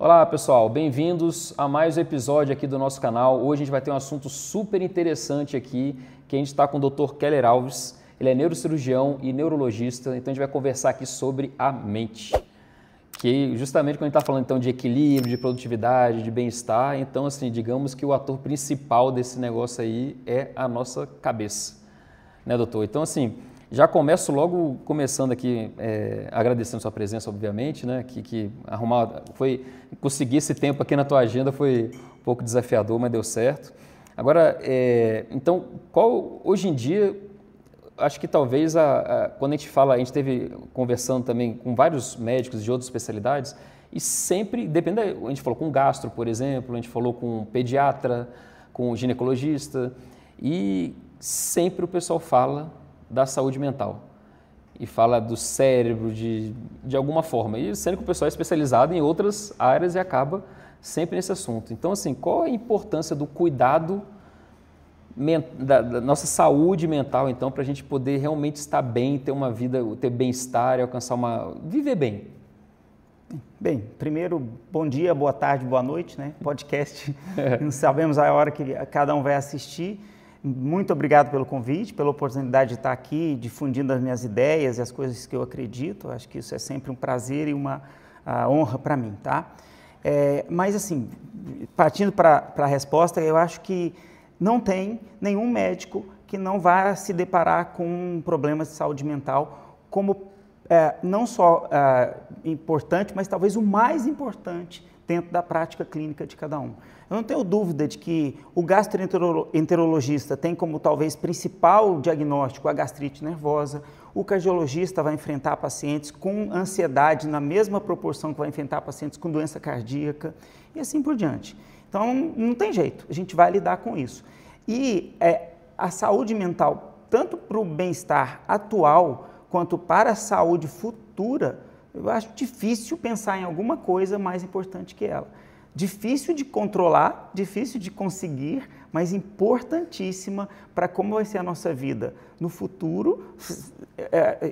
Olá pessoal, bem-vindos a mais um episódio aqui do nosso canal. Hoje a gente vai ter um assunto super interessante aqui, que a gente está com o Dr. Keller Alves. Ele é neurocirurgião e neurologista, então a gente vai conversar aqui sobre a mente. Que justamente quando a gente está falando então de equilíbrio, de produtividade, de bem-estar, então assim, digamos que o ator principal desse negócio aí é a nossa cabeça, né, doutor? Então assim, já começo logo começando aqui, agradecendo sua presença, obviamente, né, que conseguir esse tempo aqui na tua agenda foi um pouco desafiador, mas deu certo. Agora, então, hoje em dia, acho que talvez quando a gente esteve conversando também com vários médicos de outras especialidades e sempre, a gente falou com gastro, por exemplo, a gente falou com pediatra, com ginecologista e sempre o pessoal fala da saúde mental e fala do cérebro de alguma forma, e sendo que o pessoal é especializado em outras áreas e acaba sempre nesse assunto. Então, assim, qual a importância do cuidado da nossa saúde mental, então, para a gente poder realmente estar bem, ter uma vida, ter bem-estar e viver bem? Bem, primeiro, bom dia, boa tarde, boa noite, né? Podcast, não sabemos a hora que cada um vai assistir. Muito obrigado pelo convite, pela oportunidade de estar aqui difundindo as minhas ideias e as coisas que eu acredito. Acho que isso é sempre um prazer e uma honra para mim, tá? Mas assim, partindo para a resposta, eu acho que não tem nenhum médico que não vá se deparar com problemas de saúde mental como não só importante, mas talvez o mais importante dentro da prática clínica de cada um. Eu não tenho dúvida de que o gastroenterologista tem como talvez principal diagnóstico a gastrite nervosa, o cardiologista vai enfrentar pacientes com ansiedade na mesma proporção que vai enfrentar pacientes com doença cardíaca e assim por diante. Então, não tem jeito, a gente vai lidar com isso. E a saúde mental, tanto para o bem-estar atual, quanto para a saúde futura, eu acho difícil pensar em alguma coisa mais importante que ela. Difícil de controlar, difícil de conseguir, mas importantíssima para como vai ser a nossa vida no futuro,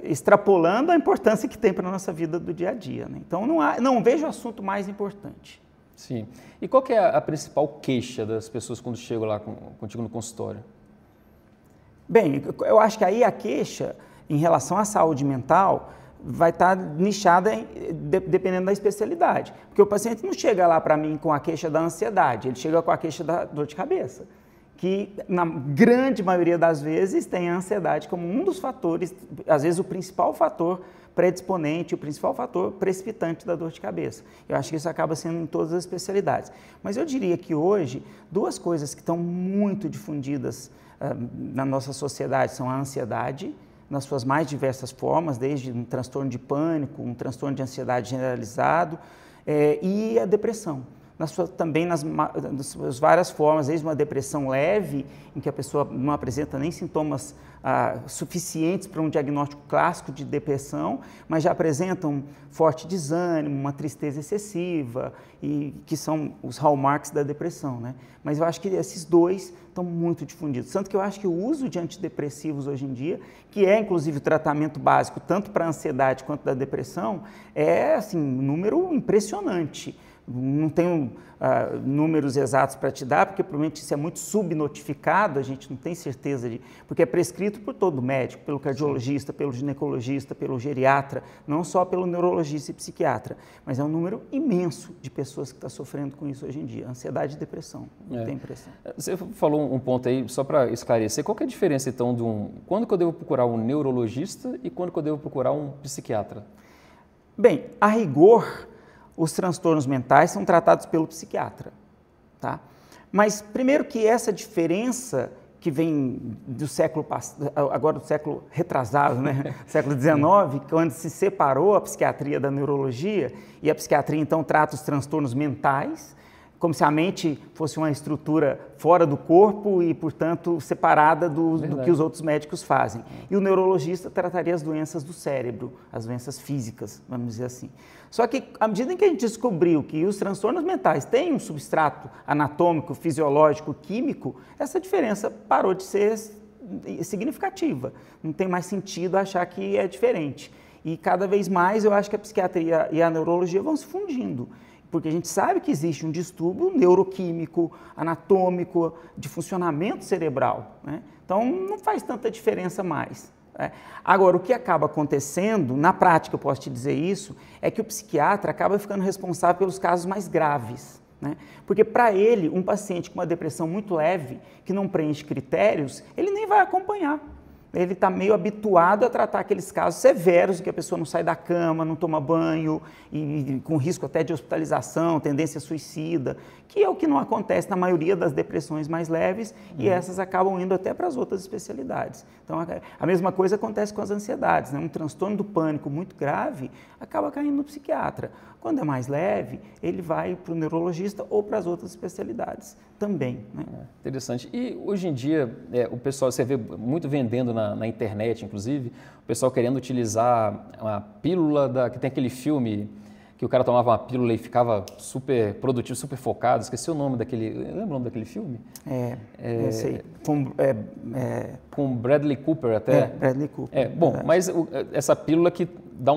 extrapolando a importância que tem para a nossa vida do dia a dia, né? Então, não vejo assunto mais importante. Sim. E qual que é a principal queixa das pessoas quando chegam lá contigo no consultório? Bem, eu acho que aí a queixa em relação à saúde mental vai estar nichada dependendo da especialidade. Porque o paciente não chega lá para mim com a queixa da ansiedade, ele chega com a queixa da dor de cabeça, que na grande maioria das vezes tem a ansiedade como um dos fatores, às vezes o principal fator predisponente, o principal fator precipitante da dor de cabeça. Eu acho que isso acaba sendo em todas as especialidades. Mas eu diria que hoje, duas coisas que estão muito difundidas na nossa sociedade são a ansiedade, nas suas mais diversas formas, desde um transtorno de pânico, um transtorno de ansiedade generalizado e a depressão. Também nas suas várias formas, desde uma depressão leve, em que a pessoa não apresenta nem sintomas suficientes para um diagnóstico clássico de depressão, mas já apresentam forte desânimo, uma tristeza excessiva, e que são os hallmarks da depressão, né? Mas eu acho que esses dois estão muito difundidos. Tanto que eu acho que o uso de antidepressivos hoje em dia, que é inclusive o tratamento básico tanto para a ansiedade quanto da depressão, é assim, um número impressionante. Não tenho números exatos para te dar, porque provavelmente isso é muito subnotificado, a gente não tem certeza porque é prescrito por todo médico, pelo cardiologista, pelo ginecologista, pelo geriatra, não só pelo neurologista e psiquiatra, mas é um número imenso de pessoas que estão sofrendo com isso hoje em dia, ansiedade e depressão, não tem impressão. Você falou um ponto aí, só para esclarecer, qual que é a diferença então quando que eu devo procurar um neurologista e quando que eu devo procurar um psiquiatra? Bem, a rigor, os transtornos mentais são tratados pelo psiquiatra, tá? Mas primeiro que essa diferença que vem do século passado, agora do século retrasado, né? Século XIX, quando se separou a psiquiatria da neurologia, e a psiquiatria então trata os transtornos mentais, como se a mente fosse uma estrutura fora do corpo e, portanto, separada do que os outros médicos fazem. E o neurologista trataria as doenças do cérebro, as doenças físicas, vamos dizer assim. Só que, à medida em que a gente descobriu que os transtornos mentais têm um substrato anatômico, fisiológico, químico, essa diferença parou de ser significativa. Não tem mais sentido achar que é diferente. E cada vez mais eu acho que a psiquiatria e a neurologia vão se fundindo. porque a gente sabe que existe um distúrbio neuroquímico, anatômico, de funcionamento cerebral, né? Então, não faz tanta diferença mais. Agora, o que acaba acontecendo, na prática eu posso te dizer isso, é que o psiquiatra acaba ficando responsável pelos casos mais graves, né? Porque para ele, um paciente com uma depressão muito leve, que não preenche critérios, ele nem vai acompanhar. Ele está meio habituado a tratar aqueles casos severos, em que a pessoa não sai da cama, não toma banho, e com risco até de hospitalização, tendência suicida, que é o que não acontece na maioria das depressões mais leves, e essas acabam indo até para as outras especialidades. Então, a mesma coisa acontece com as ansiedades, né? Um transtorno do pânico muito grave acaba caindo no psiquiatra. Quando é mais leve, ele vai para o neurologista ou para as outras especialidades também, né? Interessante. E hoje em dia, o pessoal, você vê muito vendendo na internet, inclusive, o pessoal querendo utilizar uma pílula, que tem aquele filme que o cara tomava uma pílula e ficava super produtivo, super focado. Esqueci o nome daquele... Lembra o nome daquele filme? Eu sei. Com Bradley Cooper até. Bradley Cooper. Mas essa pílula que dá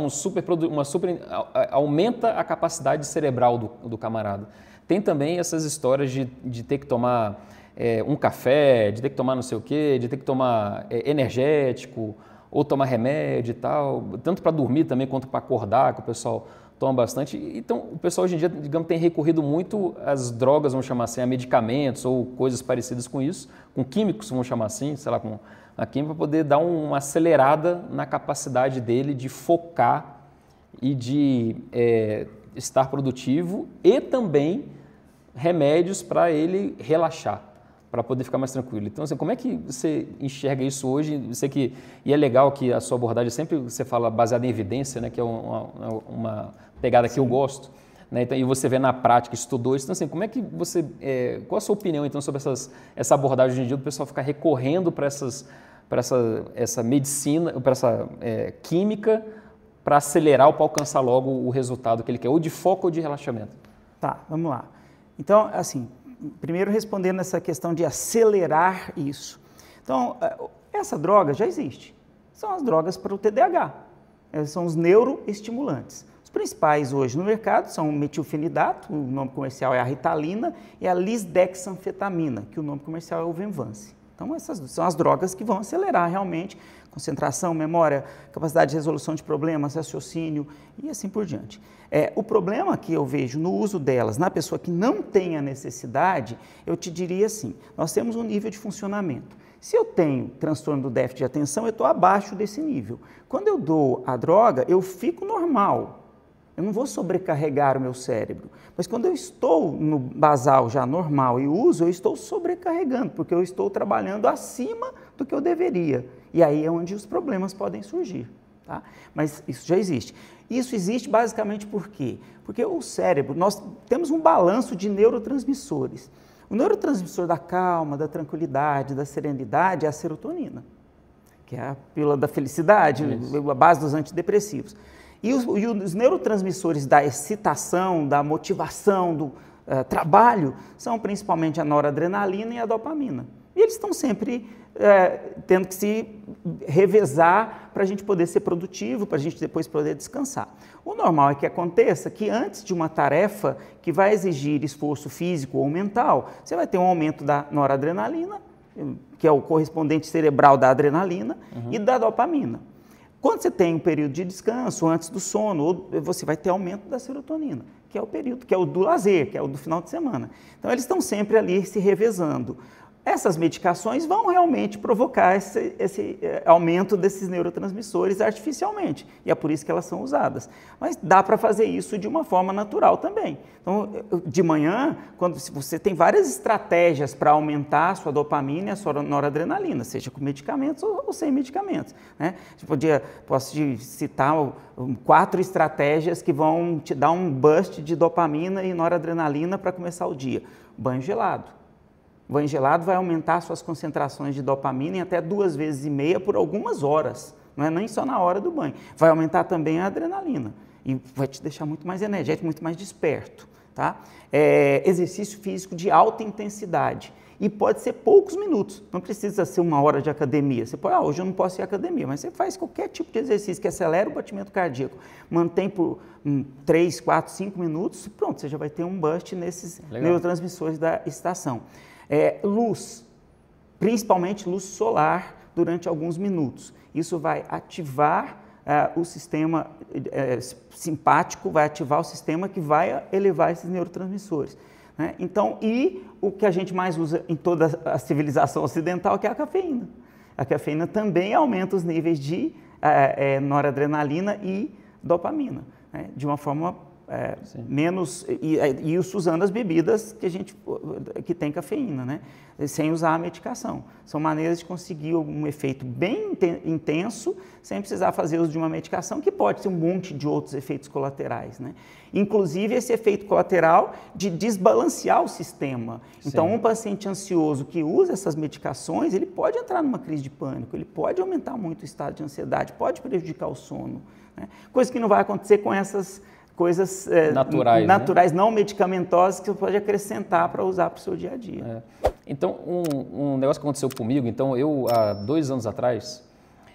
aumenta a capacidade cerebral do camarada. Tem também essas histórias de ter que tomar um café, de ter que tomar não sei o quê, de ter que tomar energético, ou tomar remédio e tal, tanto para dormir também quanto para acordar, que o pessoal toma bastante. Então, o pessoal hoje em dia, digamos, tem recorrido muito às drogas, vamos chamar assim, a medicamentos ou coisas parecidas com isso, com químicos, vamos chamar assim, sei lá, com a química, para poder dar uma acelerada na capacidade dele de focar e de estar produtivo, e também remédios para ele relaxar, para poder ficar mais tranquilo. Então, assim, como é que você enxerga isso hoje? Eu sei que, e é legal que a sua abordagem sempre você fala baseada em evidência, né, que é uma pegada que eu gosto, né? Então, e você vê na prática, estudou isso. Então, assim, como é que você, qual a sua opinião então sobre essa abordagem hoje em dia do pessoal ficar recorrendo para essa medicina, para essa química, para acelerar ou para alcançar logo o resultado que ele quer, ou de foco ou de relaxamento? Tá, vamos lá. Então, assim, primeiro respondendo essa questão de acelerar isso. Então, essa droga já existe. São as drogas para o TDAH. São os neuroestimulantes. Os principais hoje no mercado são o metilfenidato, o nome comercial é a Ritalina, e a lisdexanfetamina, que o nome comercial é o Venvance. Então, essas são as drogas que vão acelerar realmente concentração, memória, capacidade de resolução de problemas, raciocínio e assim por diante. O problema que eu vejo no uso delas na pessoa que não tem a necessidade, eu te diria assim, nós temos um nível de funcionamento. Se eu tenho transtorno do déficit de atenção, eu estou abaixo desse nível. Quando eu dou a droga, eu fico normal. Eu não vou sobrecarregar o meu cérebro. Mas quando eu estou no basal já normal e uso, eu estou sobrecarregando, porque eu estou trabalhando acima do que eu deveria. E aí é onde os problemas podem surgir. Tá? Mas isso já existe. Isso existe basicamente por quê? Porque o cérebro, nós temos um balanço de neurotransmissores. O neurotransmissor da calma, da tranquilidade, da serenidade é a serotonina, que é a pílula da felicidade, a base dos antidepressivos. E os neurotransmissores da excitação, da motivação, do trabalho, são principalmente a noradrenalina e a dopamina. E eles estão sempre tendo que se revezar para a gente poder ser produtivo, para a gente depois poder descansar. O normal é que aconteça que antes de uma tarefa que vai exigir esforço físico ou mental, você vai ter um aumento da noradrenalina, que é o correspondente cerebral da adrenalina, e da dopamina. Quando você tem um período de descanso, antes do sono, você vai ter aumento da serotonina, que é o período, que é o do lazer, que é o do final de semana. Então, eles estão sempre ali se revezando. Essas medicações vão realmente provocar esse aumento desses neurotransmissores artificialmente, e é por isso que elas são usadas. Mas dá para fazer isso de uma forma natural também. Então, de manhã, quando você tem várias estratégias para aumentar a sua dopamina e a sua noradrenalina, seja com medicamentos ou sem medicamentos, né? Posso te citar 4 estratégias que vão te dar um boost de dopamina e noradrenalina para começar o dia. Banho gelado. O banho gelado vai aumentar suas concentrações de dopamina em até 2,5 vezes por algumas horas, não é nem só na hora do banho. Vai aumentar também a adrenalina e vai te deixar muito mais energético, muito mais desperto. Tá? Exercício físico de alta intensidade. E pode ser poucos minutos, não precisa ser 1 hora de academia. Você pode, hoje eu não posso ir à academia, mas você faz qualquer tipo de exercício que acelera o batimento cardíaco, mantém por 3, 4, 5 minutos, pronto, você já vai ter um boost nesses neurotransmissores da excitação. Luz, principalmente luz solar, durante alguns minutos. Isso vai ativar o sistema simpático, vai ativar o sistema que vai elevar esses neurotransmissores. Né? Então, e o que a gente mais usa em toda a civilização ocidental, que é a cafeína. A cafeína também aumenta os níveis de noradrenalina e dopamina, né? De uma forma menos... E isso usando as bebidas que tem cafeína, né? Sem usar a medicação. São maneiras de conseguir um efeito bem intenso, sem precisar fazer uso de uma medicação, que pode ter um monte de outros efeitos colaterais, né? Inclusive esse efeito colateral de desbalancear o sistema. Então, um paciente ansioso que usa essas medicações, ele pode entrar numa crise de pânico, ele pode aumentar muito o estado de ansiedade, pode prejudicar o sono, né? Coisa que não vai acontecer com essas coisas naturais, né? Não medicamentosas, que você pode acrescentar para usar para o seu dia a dia. Então, um negócio que aconteceu comigo, então eu, há 2 anos atrás,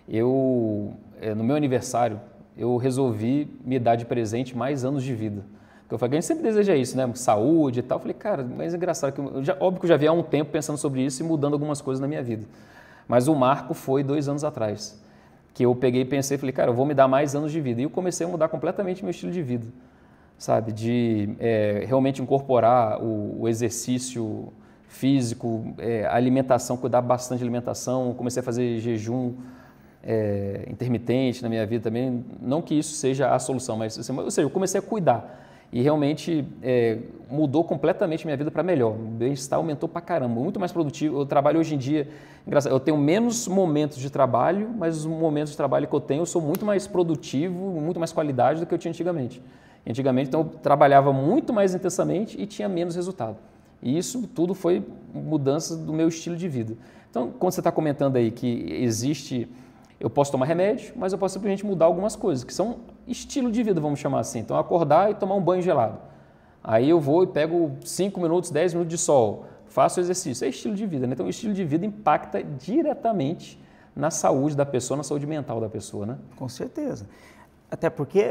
no meu aniversário, eu resolvi me dar de presente mais anos de vida. Porque eu falei, a gente sempre deseja isso, né? Saúde e tal. Eu falei, cara, mas é engraçado, óbvio que eu já vi há um tempo pensando sobre isso e mudando algumas coisas na minha vida. Mas o marco foi 2 anos atrás, que eu peguei e pensei, falei, cara, eu vou me dar mais anos de vida. E eu comecei a mudar completamente meu estilo de vida, sabe? De realmente incorporar o exercício físico, alimentação, cuidar bastante de alimentação, comecei a fazer jejum intermitente na minha vida também, não que isso seja a solução, mas ou seja, eu comecei a cuidar e realmente mudou completamente a minha vida para melhor, o bem-estar aumentou pra caramba, muito mais produtivo, eu trabalho hoje em dia, engraçado, eu tenho menos momentos de trabalho, mas os momentos de trabalho que eu tenho, eu sou muito mais produtivo, muito mais qualidade do que eu tinha antigamente. Antigamente, então, eu trabalhava muito mais intensamente e tinha menos resultado. E isso tudo foi mudança do meu estilo de vida. Então, quando você está comentando aí que existe, eu posso tomar remédio, mas eu posso simplesmente mudar algumas coisas, que são estilo de vida, vamos chamar assim. Então, acordar e tomar um banho gelado. Aí eu vou e pego 5 minutos, 10 minutos de sol, faço exercício. É estilo de vida, né? Então, o estilo de vida impacta diretamente na saúde da pessoa, na saúde mental da pessoa, né? Com certeza. Até porque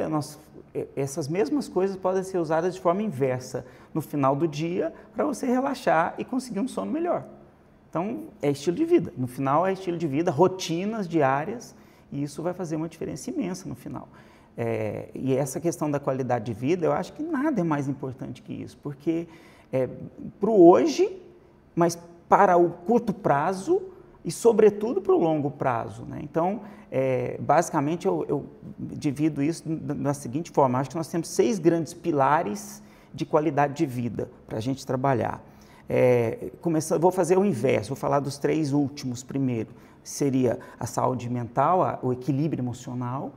essas mesmas coisas podem ser usadas de forma inversa no final do dia para você relaxar e conseguir um sono melhor. Então, é estilo de vida. No final, é estilo de vida, rotinas diárias, e isso vai fazer uma diferença imensa no final. E essa questão da qualidade de vida, eu acho que nada é mais importante que isso, porque para o hoje, mas para o curto prazo e, sobretudo, para o longo prazo, né? Então, basicamente, eu divido isso da seguinte forma. Acho que nós temos 6 grandes pilares de qualidade de vida para a gente trabalhar. Vou fazer o inverso, vou falar dos 3 últimos primeiro. Seria a saúde mental, o equilíbrio emocional,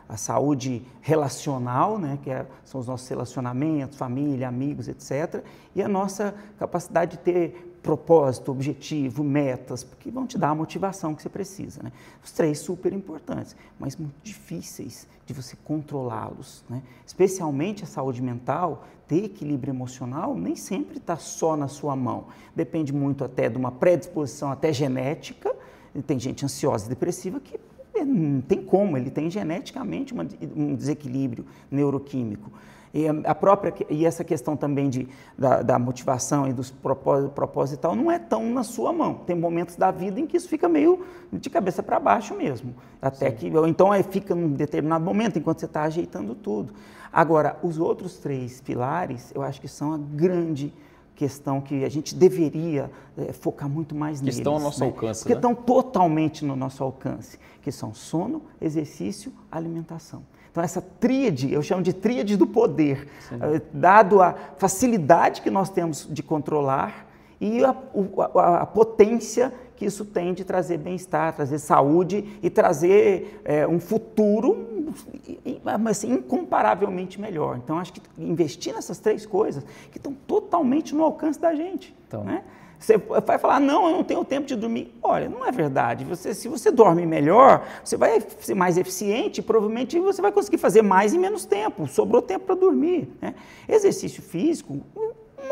a saúde relacional, né, são os nossos relacionamentos, família, amigos, etc. E a nossa capacidade de ter propósito, objetivo, metas, porque vão te dar a motivação que você precisa, né? Os 3 super importantes, mas muito difíceis de você controlá-los, né? Especialmente a saúde mental, ter equilíbrio emocional nem sempre está só na sua mão. Depende muito até de uma predisposição até genética. Tem gente ansiosa e depressiva que não tem como, ele tem geneticamente um desequilíbrio neuroquímico. E essa questão também da motivação e dos propósitos e tal, não é tão na sua mão. Tem momentos da vida em que isso fica meio de cabeça para baixo mesmo. Ou então fica num determinado momento, enquanto você está ajeitando tudo. Agora, os outros 3 pilares, eu acho que são a grande questão que a gente deveria focar muito mais neles. Que estão ao nosso alcance, porque estão totalmente no nosso alcance, que são sono, exercício, alimentação. Então, essa tríade, eu chamo de tríade do poder, dado a facilidade que nós temos de controlar e a potência que isso tem de trazer bem-estar, trazer saúde e trazer um futuro assim, incomparavelmente melhor. Então, acho que investir nessas 3 coisas que estão totalmente no alcance da gente, então, né? Você vai falar, não, eu não tenho tempo de dormir. Olha, não é verdade. Se você dorme melhor, você vai ser mais eficiente e provavelmente você vai conseguir fazer mais em menos tempo. Sobrou tempo para dormir, né? Exercício físico,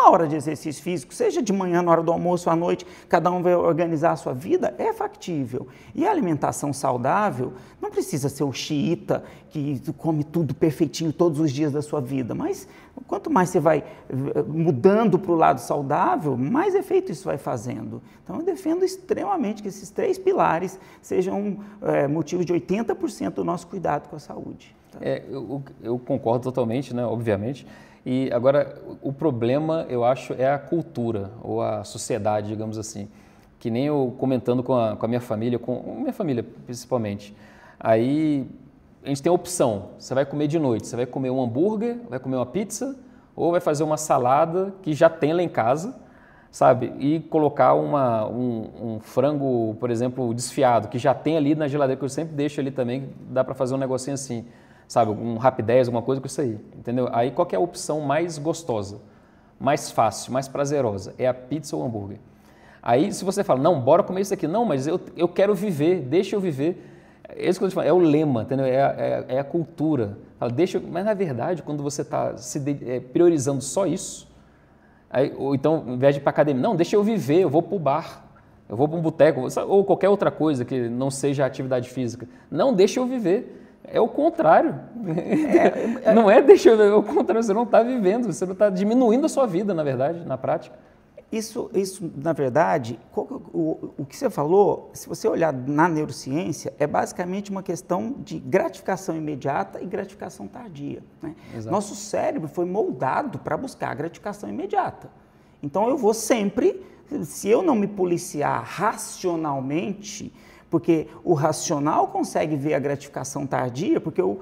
1 hora de exercício físico, seja de manhã, na hora do almoço, à noite, cada um vai organizar a sua vida, é factível. E a alimentação saudável não precisa ser o xiita, que come tudo perfeitinho todos os dias da sua vida, mas quanto mais você vai mudando para o lado saudável, mais efeito isso vai fazendo. Então, eu defendo extremamente que esses 3 pilares sejam motivo de 80% do nosso cuidado com a saúde. Tá? Eu concordo totalmente, né, obviamente. E agora, o problema, eu acho, é a cultura, ou a sociedade, digamos assim. Que nem eu comentando com a minha família principalmente. Aí, a gente tem a opção, você vai comer de noite, você vai comer um hambúrguer, vai comer uma pizza, ou vai fazer uma salada que já tem lá em casa, sabe? E colocar um frango, por exemplo, desfiado, que já tem ali na geladeira, que eu sempre deixo ali também, dá para fazer um negocinho assim, sabe? Um Rapidez, alguma coisa com isso aí, entendeu? Aí qual que é a opção mais gostosa, mais fácil, mais prazerosa? É a pizza ou o hambúrguer. Aí se você fala, não, bora comer isso aqui, não, mas eu quero viver, deixa eu viver. É isso que eu te falo, é o lema, entendeu? É a cultura. Fala, mas na verdade, quando você está priorizando só isso, aí, ou então, ao invés de ir para academia, não, deixa eu viver, eu vou para o bar, eu vou para um boteco, ou qualquer outra coisa que não seja atividade física. Não, deixa eu viver. É o contrário. Não é deixa eu viver, é o contrário, você não está vivendo, você não está diminuindo a sua vida, na verdade, na prática. Isso, na verdade, o que você falou, se você olhar na neurociência, é basicamente uma questão de gratificação imediata e gratificação tardia. Né? Nosso cérebro foi moldado para buscar a gratificação imediata. Então, eu vou sempre, se eu não me policiar racionalmente, porque o racional consegue ver a gratificação tardia, porque eu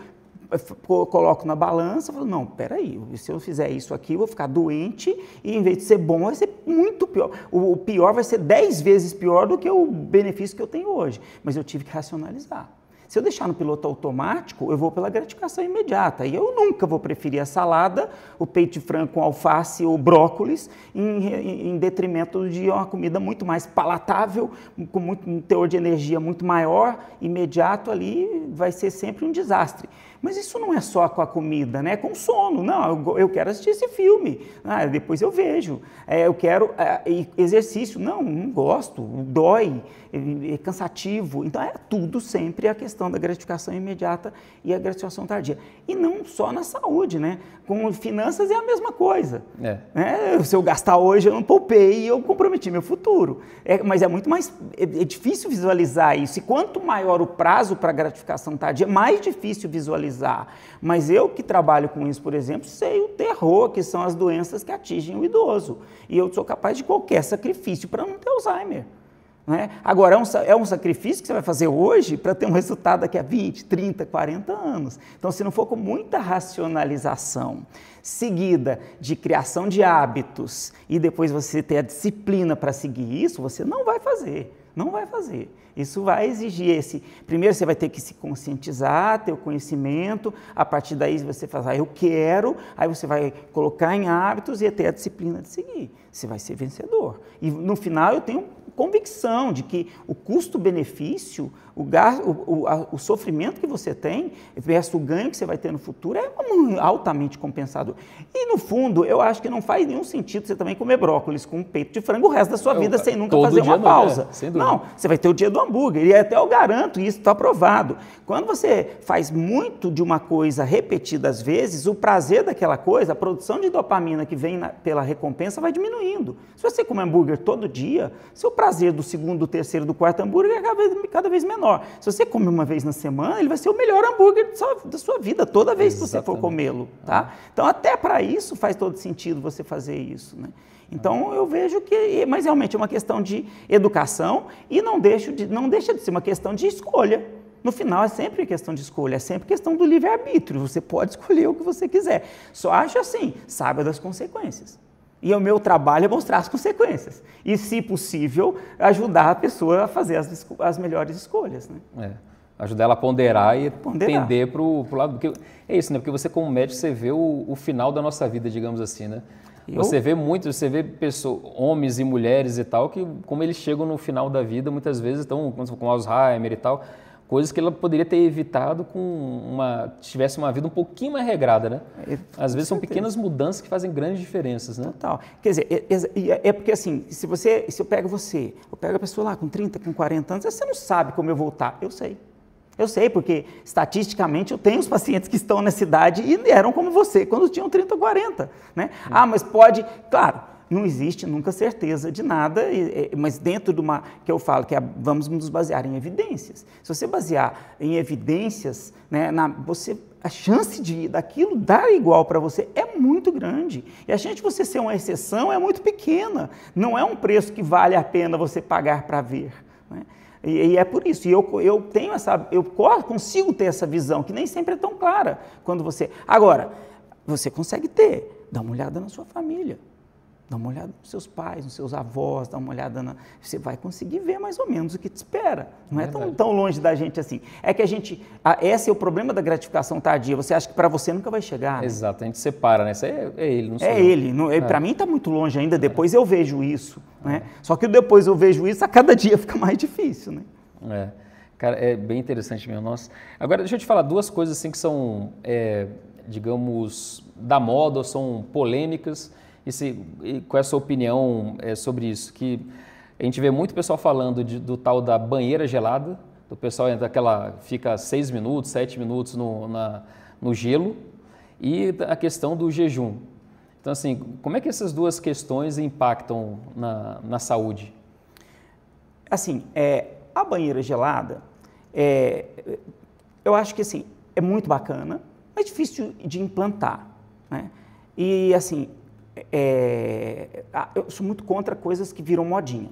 coloco na balança e falo, não, peraí, se eu fizer isso aqui, eu vou ficar doente e em vez de ser bom, vai ser muito pior. O pior vai ser 10 vezes pior do que o benefício que eu tenho hoje. Mas eu tive que racionalizar. Se eu deixar no piloto automático, eu vou pela gratificação imediata. E eu nunca vou preferir a salada, o peito de frango com alface ou brócolis, em detrimento de uma comida muito mais palatável, com um teor de energia muito maior, imediato ali, vai ser sempre um desastre. Mas isso não é só com a comida, né? É com sono. Não, eu quero assistir esse filme. Depois eu vejo. Eu quero exercício. Não gosto. Dói. É cansativo. Então, é tudo sempre a questão da gratificação imediata e a gratificação tardia. E não só na saúde, né? Com finanças é a mesma coisa. Se eu gastar hoje, eu não poupei e eu comprometi meu futuro. Mas é muito mais... É difícil visualizar isso. E quanto maior o prazo para gratificação tardia, mais difícil visualizar. Mas eu que trabalho com isso, por exemplo, sei o terror que são as doenças que atingem o idoso. E eu sou capaz de qualquer sacrifício para não ter Alzheimer. Né? Agora, é um sacrifício que você vai fazer hoje para ter um resultado daqui a 20, 30, 40 anos. Então, se não for com muita racionalização seguida de criação de hábitos e depois você ter a disciplina para seguir isso, você não vai fazer. Não vai fazer. Isso vai exigir primeiro você vai ter que se conscientizar, ter o conhecimento, a partir daí você fala, eu quero, aí você vai colocar em hábitos e ter a disciplina de seguir. Você vai ser vencedor. E no final eu tenho convicção de que o custo-benefício, o sofrimento que você tem versus o ganho que você vai ter no futuro é altamente compensador. E no fundo, eu acho que não faz nenhum sentido você também comer brócolis com um peito de frango o resto da sua vida sem nunca fazer uma pausa. Não, você vai ter o dia do hambúrguer e até eu garanto, isso está provado. Quando você faz muito de uma coisa repetidas vezes, o prazer daquela coisa, a produção de dopamina que vem pela recompensa vai diminuindo. Se você comer hambúrguer todo dia, seu prazer do segundo, do terceiro, do quarto hambúrguer é cada vez menor. Se você come uma vez na semana, ele vai ser o melhor hambúrguer da sua vida, toda vez que você for comê-lo. Tá? Então, até para isso faz todo sentido você fazer isso. Né? Então, eu vejo que, mas realmente é uma questão de educação e não deixa de ser uma questão de escolha. No final, é sempre questão de escolha, é sempre questão do livre-arbítrio. Você pode escolher o que você quiser. Só acho assim, saiba das consequências. E o meu trabalho é mostrar as consequências. E, se possível, ajudar a pessoa a fazer as melhores escolhas. Né? Ajudar ela a ponderar e tender para o lado... Porque é isso, né? Porque você, como médico, você vê o final da nossa vida, digamos assim, né? Você vê pessoas, homens e mulheres e tal, que como eles chegam no final da vida, muitas vezes estão com Alzheimer e tal, Coisas que ela poderia ter evitado se tivesse uma vida um pouquinho mais regrada, né? Às vezes são pequenas mudanças que fazem grandes diferenças, né? Total. Quer dizer, é porque assim, se eu pego a pessoa lá com 30, com 40 anos, você não sabe como eu vou estar. Eu sei. Eu sei, porque estatisticamente eu tenho os pacientes que estão nessa idade e eram como você, quando tinham 30 ou 40, né? Mas pode, claro, não existe nunca certeza de nada, mas dentro de uma, que eu falo, vamos nos basear em evidências. Se você basear em evidências, né, a chance daquilo dar igual para você é muito grande. E a chance de você ser uma exceção é muito pequena. Não é um preço que vale a pena você pagar para ver, né? E é por isso, eu consigo ter essa visão, que nem sempre é tão clara quando você... Agora, você consegue dá uma olhada na sua família, dá uma olhada nos seus pais, nos seus avós, dá uma olhada você vai conseguir ver mais ou menos o que te espera. Não é tão longe da gente assim. É que esse é o problema da gratificação tardia, você acha que para você nunca vai chegar, né? Exato, a gente separa, né? Isso é ele, não sou eu. Ele, para mim está muito longe ainda, depois eu vejo isso, né? Só que depois eu vejo isso, a cada dia fica mais difícil, né? Cara, é bem interessante mesmo, nossa. Agora, deixa eu te falar duas coisas assim que são, digamos, da moda ou são polêmicas. E qual é a sua opinião sobre isso? Que a gente vê muito pessoal falando do tal da banheira gelada, do pessoal fica 6 minutos, 7 minutos no gelo, e a questão do jejum. Então, assim, como é que essas duas questões impactam na saúde? Assim, a banheira gelada, eu acho que assim, é muito bacana, mas difícil de implantar, né? E assim, eu sou muito contra coisas que viram modinha.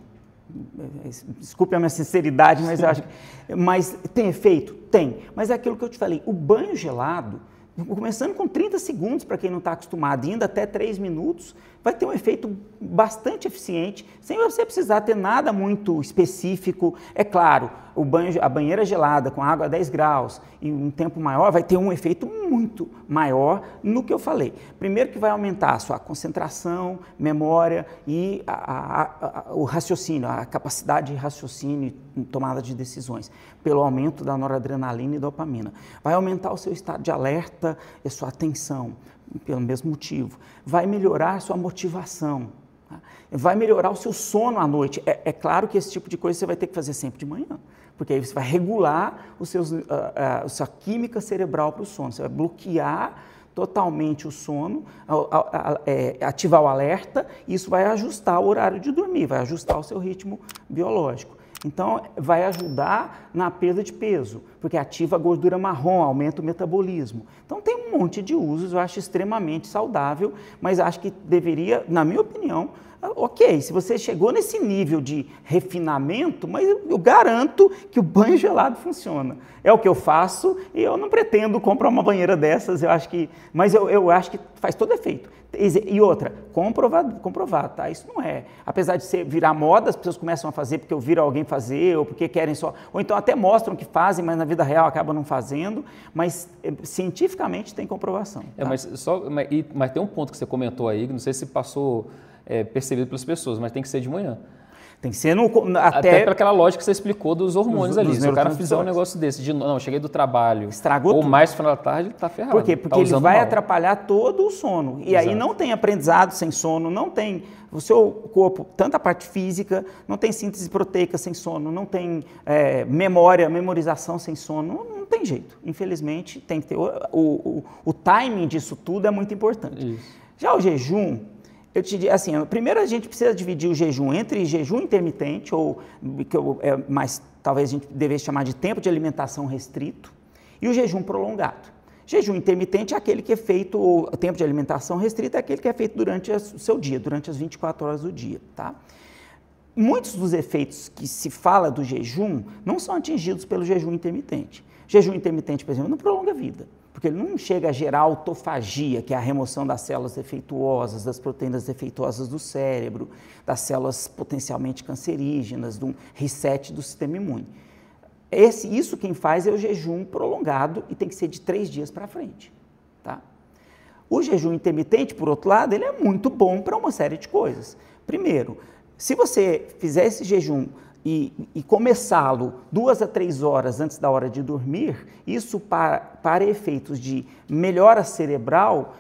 Desculpe a minha sinceridade, mas eu acho que... Mas tem efeito? Tem. Mas é aquilo que eu te falei, o banho gelado, começando com 30 segundos, para quem não está acostumado, indo até 3 minutos, vai ter um efeito bastante eficiente, sem você precisar ter nada muito específico. É claro, a banheira gelada com água a 10 graus e um tempo maior vai ter um efeito muito maior no que eu falei. Primeiro que vai aumentar a sua concentração, memória e o raciocínio, a capacidade de raciocínio e tomada de decisões, pelo aumento da noradrenalina e dopamina. Vai aumentar o seu estado de alerta e sua atenção, pelo mesmo motivo. Vai melhorar a sua motivação, tá? Vai melhorar o seu sono à noite. É claro que esse tipo de coisa você vai ter que fazer sempre de manhã, porque aí você vai regular a sua química cerebral para o sono, você vai bloquear totalmente o sono, ativar o alerta, e isso vai ajustar o horário de dormir, vai ajustar o seu ritmo biológico. Então, vai ajudar na perda de peso, porque ativa a gordura marrom, aumenta o metabolismo. Então, tem um monte de usos, eu acho extremamente saudável, mas acho que deveria, na minha opinião, ok, se você chegou nesse nível de refinamento, mas eu garanto que o banho gelado funciona. É o que eu faço e eu não pretendo comprar uma banheira dessas, mas eu acho que faz todo efeito. E outra, comprovado, tá? Isso não é. Apesar de virar moda, as pessoas começam a fazer porque ouviram alguém fazer, ou porque querem só, ou então até mostram que fazem, mas na vida real acabam não fazendo, mas cientificamente tem comprovação. Tá? Mas tem um ponto que você comentou aí, não sei se passou percebido pelas pessoas, mas tem que ser de manhã. Tem que ser até para aquela lógica que você explicou dos hormônios ali. Se o cara fizer um negócio desse, cheguei do trabalho, estragou ou tudo. Mais no final da tarde, ele está ferrado. Por quê? Porque ele vai atrapalhar todo o sono. E aí não tem aprendizado sem sono, não tem o seu corpo, tanto a parte física, não tem síntese proteica sem sono, não tem memorização sem sono, não tem jeito. Infelizmente, tem que ter. O timing disso tudo é muito importante. Isso. Já o jejum, eu te digo assim, primeiro a gente precisa dividir o jejum entre jejum intermitente, ou mais talvez a gente devesse chamar de tempo de alimentação restrito, e o jejum prolongado. Jejum intermitente é aquele que é feito, ou o tempo de alimentação restrita é aquele que é feito durante o seu dia, durante as 24 horas do dia, tá? Muitos dos efeitos que se fala do jejum não são atingidos pelo jejum intermitente. Jejum intermitente, por exemplo, não prolonga a vida, porque ele não chega a gerar autofagia, que é a remoção das células defeituosas, das proteínas defeituosas do cérebro, das células potencialmente cancerígenas, de um reset do sistema imune. Isso quem faz é o jejum prolongado e tem que ser de 3 dias para frente, tá? O jejum intermitente, por outro lado, ele é muito bom para uma série de coisas. Primeiro, se você fizer esse jejum e começá-lo 2 a 3 horas antes da hora de dormir, isso para efeitos de melhora cerebral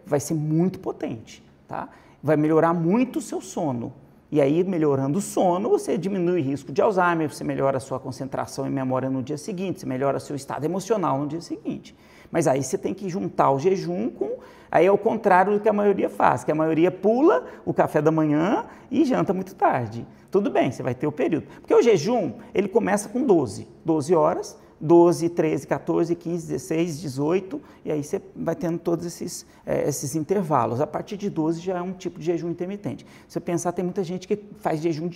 vai ser muito potente, tá? Vai melhorar muito o seu sono. E aí, melhorando o sono, você diminui o risco de Alzheimer, você melhora a sua concentração e memória no dia seguinte, você melhora o seu estado emocional no dia seguinte. Mas aí você tem que juntar o jejum com... Aí é o contrário do que a maioria faz, que a maioria pula o café da manhã e janta muito tarde. Tudo bem, você vai ter o período. Porque o jejum, ele começa com 12 horas, 12, 13, 14, 15, 16, 18, e aí você vai tendo todos esses intervalos. A partir de 12 já é um tipo de jejum intermitente. Se você pensar, tem muita gente que faz jejum,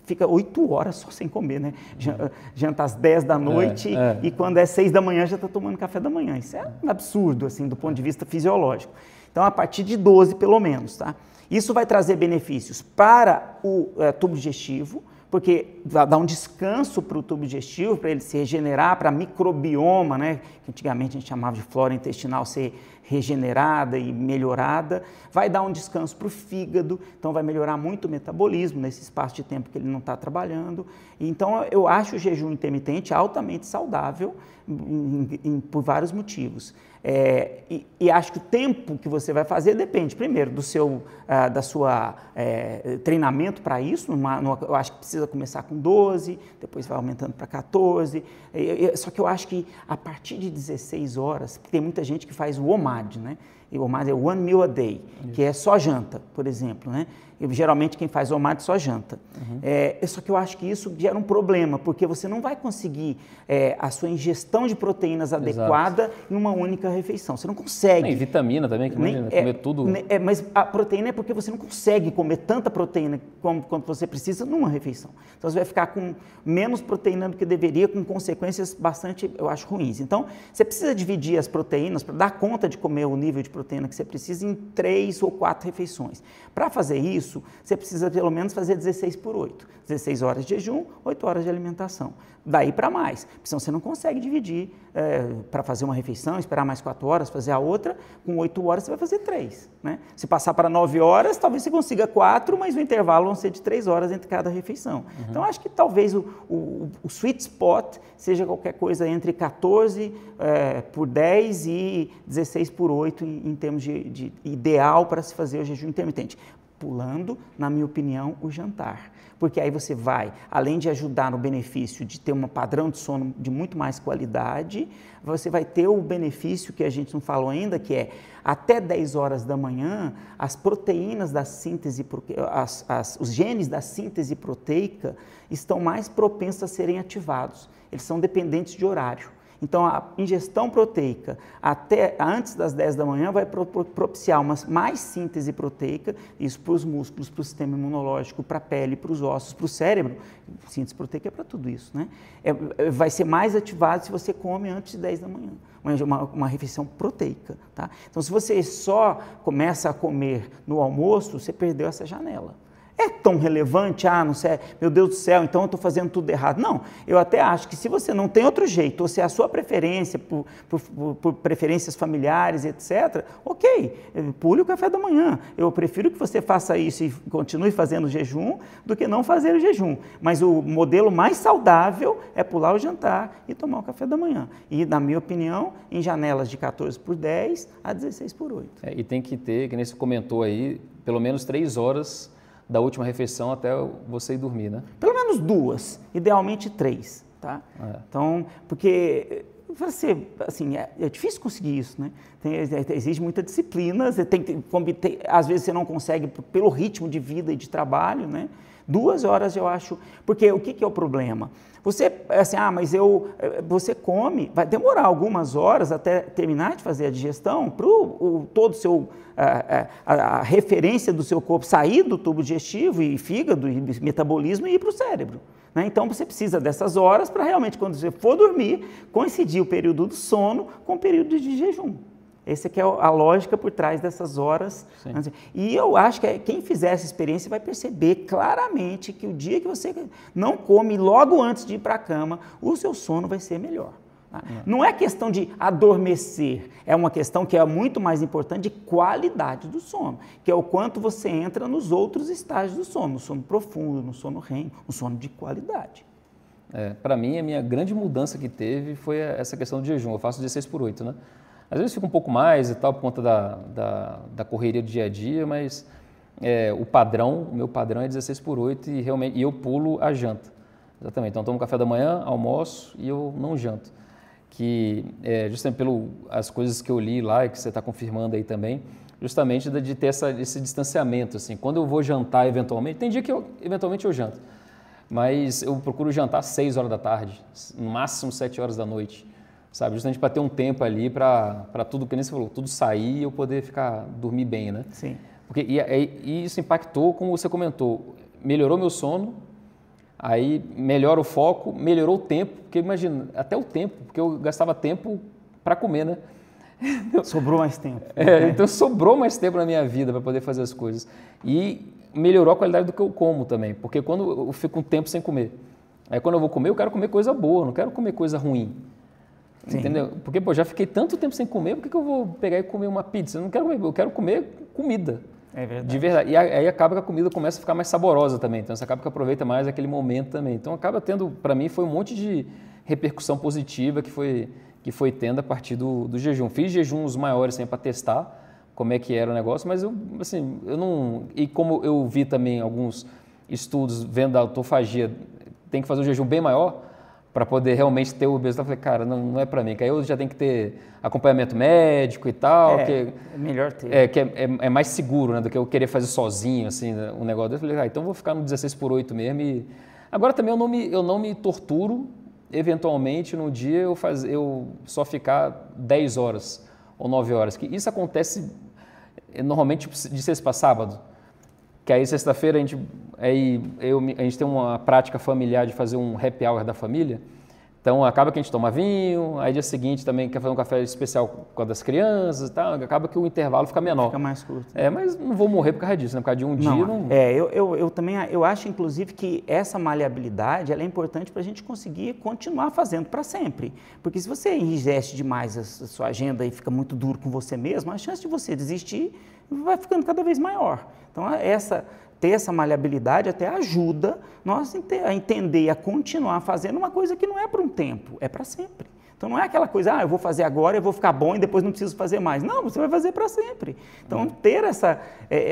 fica 8 horas só sem comer, né? Janta às 10 da noite e quando é 6 da manhã já está tomando café da manhã. Isso é um absurdo, assim, do ponto de vista fisiológico. Então, a partir de 12 pelo menos, tá? Isso vai trazer benefícios para o tubo digestivo, porque vai dar um descanso para o tubo digestivo, para ele se regenerar, para a microbioma, né, que antigamente a gente chamava de flora intestinal, ser regenerada e melhorada, vai dar um descanso para o fígado, então vai melhorar muito o metabolismo nesse espaço de tempo que ele não está trabalhando. Então eu acho o jejum intermitente altamente saudável por vários motivos. E acho que o tempo que você vai fazer depende, primeiro, do seu treinamento para isso. Eu acho que precisa começar com 12, depois vai aumentando para 14. Só que eu acho que a partir de 16 horas, tem muita gente que faz o OMAD, né? E o OMAD é One Meal a Day, que é só janta, por exemplo, né? Geralmente quem faz OMAD só janta. Só que eu acho que isso gera um problema, porque você não vai conseguir a sua ingestão de proteínas adequada em uma única refeição. Você não consegue. E vitamina também, que imagina, comer tudo. Mas a proteína é porque você não consegue comer tanta proteína quanto você precisa numa refeição. Então você vai ficar com menos proteína do que deveria, com consequências bastante, eu acho, ruins. Então você precisa dividir as proteínas para dar conta de comer o nível de proteína que você precisa em 3 ou 4 refeições. Para fazer isso, você precisa pelo menos fazer 16 por 8. 16 horas de jejum, 8 horas de alimentação. Daí para mais. Porque senão você não consegue dividir para fazer uma refeição, esperar mais 4 horas, fazer a outra. Com 8 horas você vai fazer 3. Né? Se passar para 9 horas, talvez você consiga 4, mas o intervalo vão ser de 3 horas entre cada refeição. Então acho que talvez o sweet spot seja qualquer coisa entre 14 por 10 e 16 por 8 em termos de ideal para se fazer o jejum intermitente. Pulando, na minha opinião, o jantar. Porque aí você vai, além de ajudar no benefício de ter um padrão de sono de muito mais qualidade, você vai ter o benefício que a gente não falou ainda, que é até 10 horas da manhã, as proteínas da síntese, os genes da síntese proteica estão mais propensos a serem ativados. Eles são dependentes de horário. Então, a ingestão proteica até antes das 10 da manhã vai propiciar mais síntese proteica, isso para os músculos, para o sistema imunológico, para a pele, para os ossos, para o cérebro. Síntese proteica é para tudo isso, né? Vai ser mais ativado se você come antes de 10 da manhã, uma refeição proteica, tá? Então, se você só começa a comer no almoço, você perdeu essa janela. É tão relevante? Não sei, meu Deus do céu, então eu estou fazendo tudo errado. Não, eu até acho que se você não tem outro jeito, ou se é a sua preferência, por preferências familiares, etc., ok, pule o café da manhã. Eu prefiro que você faça isso e continue fazendo o jejum do que não fazer o jejum. Mas o modelo mais saudável é pular o jantar e tomar o café da manhã. E, na minha opinião, em janelas de 14 por 10 a 16 por 8. E tem que ter, que nem você comentou aí, pelo menos 3 horas da última refeição até você ir dormir, né? Pelo menos 2, idealmente 3, tá? Então, porque você, assim, é difícil conseguir isso, né? Exige muita disciplina, você às vezes você não consegue pelo ritmo de vida e de trabalho, né? 2 horas eu acho, porque o que é o problema? Você, assim, mas você come, vai demorar algumas horas até terminar de fazer a digestão para todo o seu, a referência do seu corpo sair do tubo digestivo e fígado e metabolismo e ir para o cérebro. Né? Então você precisa dessas horas para realmente, quando você for dormir, coincidir o período do sono com o período de jejum. Essa que é a lógica por trás dessas horas. Sim. E eu acho que quem fizer essa experiência vai perceber claramente que o dia que você não come logo antes de ir para a cama, o seu sono vai ser melhor. Tá? Não é questão de adormecer, é uma questão que é muito mais importante de qualidade do sono, que é o quanto você entra nos outros estágios do sono, no sono profundo, no sono REM, no sono de qualidade. Para mim, a minha grande mudança que teve foi essa questão do jejum. Eu faço 16/8, né? Às vezes fica um pouco mais e tal, por conta da correria do dia a dia, mas o meu padrão é 16/8 e realmente eu pulo a janta. Exatamente. Então, eu tomo café da manhã, almoço e eu não janto. Que justamente pelas coisas que eu li lá e que você está confirmando aí também, justamente de ter esse distanciamento, assim. Quando eu vou jantar eventualmente, tem dia que eventualmente eu janto, mas eu procuro jantar às 6 horas da tarde, no máximo 7 horas da noite, sabe? Justamente para ter um tempo ali para tudo, que nem você falou, tudo sair e eu poder dormir bem, né? Sim. Porque, e isso impactou, como você comentou, melhorou meu sono, aí melhora o foco, melhorou o tempo, porque imagina, até o tempo, porque eu gastava tempo para comer, né? Sobrou mais tempo. Então sobrou mais tempo na minha vida para poder fazer as coisas. E melhorou a qualidade do que eu como também, porque quando eu fico um tempo sem comer, aí quando eu vou comer, eu quero comer coisa boa, não quero comer coisa ruim. Sim. Entendeu? Porque, já fiquei tanto tempo sem comer, por que eu vou pegar e comer uma pizza? Eu não quero comer, eu quero comer comida. É verdade. De verdade. E aí acaba que a comida começa a ficar mais saborosa também, então você acaba que aproveita mais aquele momento também. Então acaba tendo, para mim, foi um monte de repercussão positiva que foi tendo a partir do jejum. Fiz jejuns maiores assim, para testar como é que era o negócio, mas eu não... E como eu vi também alguns estudos vendo a autofagia, tem que fazer um jejum bem maior para poder realmente ter o obesidade. Eu falei, cara, não é para mim, que aí eu já tenho que ter acompanhamento médico e tal. É melhor ter. Que é mais seguro, né, do que eu querer fazer sozinho, assim, um negócio desse. Eu falei, então vou ficar no 16/8 mesmo. Agora também eu não me torturo, eventualmente, num dia eu só ficar 10 horas ou 9 horas. Que isso acontece normalmente de sexta para sábado, que aí sexta-feira a gente tem uma prática familiar de fazer um happy hour da família, então acaba que a gente toma vinho, aí dia seguinte também quer fazer um café especial com a das crianças e tal, acaba que o intervalo fica menor. Fica mais curto. Mas não vou morrer por causa disso, né? Por causa de um dia não... Eu também acho, inclusive, que essa maleabilidade ela é importante para a gente conseguir continuar fazendo para sempre. Porque se você enrijece demais a sua agenda e fica muito duro com você mesmo, a chance de você desistir vai ficando cada vez maior. Então, ter essa maleabilidade até ajuda nós a entender e a continuar fazendo uma coisa que não é para um tempo, é para sempre. Então não é aquela coisa, eu vou fazer agora, eu vou ficar bom e depois não preciso fazer mais. Não, você vai fazer para sempre. Então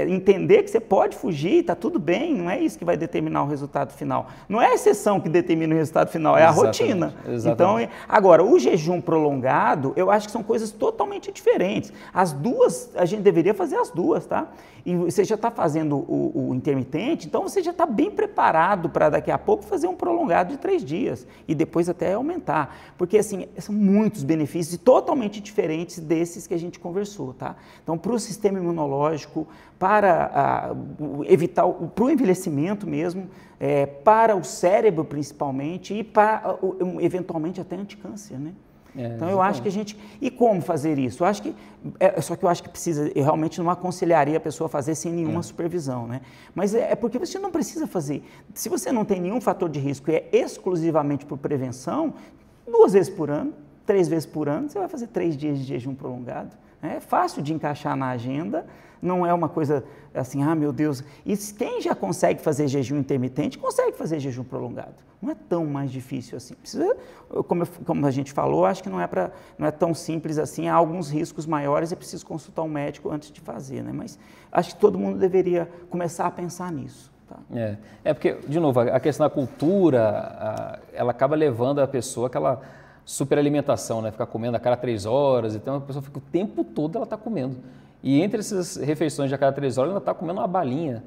entender que você pode fugir, está tudo bem, não é isso que vai determinar o resultado final. Não é a exceção que determina o resultado final, é a rotina. Exatamente. Então, agora, o jejum prolongado, eu acho que são coisas totalmente diferentes. As duas, a gente deveria fazer as duas, tá? E você já está fazendo o intermitente, então você já está bem preparado para daqui a pouco fazer um prolongado de 3 dias e depois até aumentar. Porque, assim, são muitos benefícios totalmente diferentes desses que a gente conversou, tá? Então, para o sistema imunológico, para evitar para o envelhecimento mesmo, para o cérebro principalmente e para eventualmente até anticâncer, né? Então eu acho que a gente... E como fazer isso? Eu acho que, só que eu acho que precisa, eu realmente não aconselharia a pessoa a fazer sem nenhuma supervisão, né? Mas é porque você não precisa fazer. Se você não tem nenhum fator de risco e é exclusivamente por prevenção, 2 vezes por ano, 3 vezes por ano, você vai fazer 3 dias de jejum prolongado. É fácil de encaixar na agenda, não é uma coisa assim, meu Deus. E quem já consegue fazer jejum intermitente, consegue fazer jejum prolongado. Não é tão mais difícil assim. Precisa, como a gente falou, acho que não é tão simples assim. Há alguns riscos maiores, é preciso consultar um médico antes de fazer, né? Mas acho que todo mundo deveria começar a pensar nisso. Tá? Porque, de novo, a questão da cultura, ela acaba levando a pessoa àquela superalimentação, né? Ficar comendo a cada 3 horas, então a pessoa fica o tempo todo ela está comendo. E entre essas refeições de a cada 3 horas, ela está comendo uma balinha,